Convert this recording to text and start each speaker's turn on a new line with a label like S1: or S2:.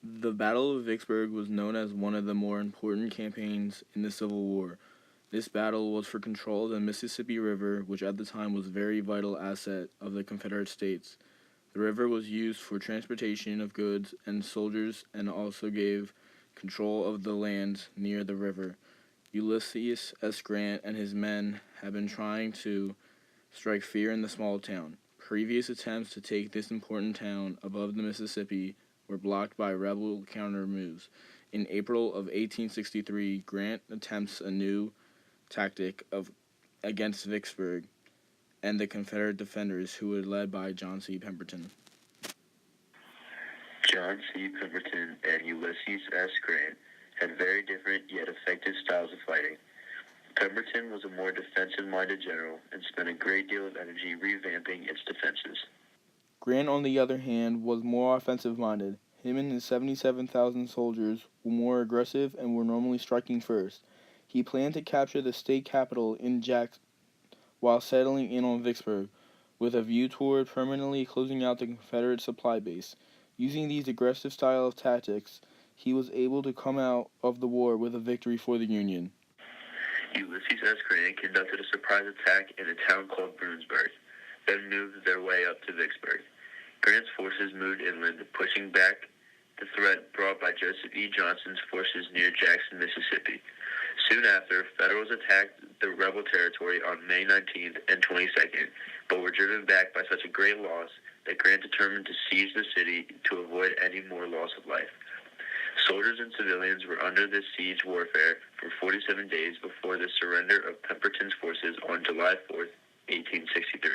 S1: The Battle of Vicksburg was known as one of the more important campaigns in the Civil War. This battle was for control of the Mississippi River, which at the time was a very vital asset of the Confederate States. The river was used for transportation of goods and soldiers and also gave control of the land near the river. Ulysses S. Grant and his men had been trying to strike fear in the small town. Previous attempts to take this important town above the Mississippi were blocked by rebel counter moves. In April of 1863, Grant attempts a new tactic against Vicksburg and the Confederate defenders, who were led by John C. Pemberton.
S2: John C. Pemberton and Ulysses S. Grant had very different yet effective styles of fighting. Pemberton was a more defensive-minded general and spent a great deal of energy revamping its defenses.
S1: Grant, on the other hand, was more offensive-minded. Him and his 77,000 soldiers were more aggressive and were normally striking first. He planned to capture the state capital in Jackson while settling in on Vicksburg, with a view toward permanently closing out the Confederate supply base. Using these aggressive style of tactics, he was able to come out of the war with a victory for the Union.
S2: Ulysses S. Grant conducted a surprise attack in a town called Bruinsburg, then moved their way up to Vicksburg. Grant's forces moved inland, pushing back the threat brought by Joseph E. Johnston's forces near Jackson, Mississippi. Soon after, Federals attacked the rebel territory on May 19th and 22nd, but were driven back by such a great loss that Grant determined to siege the city to avoid any more loss of life. Soldiers and civilians were under this siege warfare for 47 days before the surrender of Pemberton's forces on July 4th, 1863.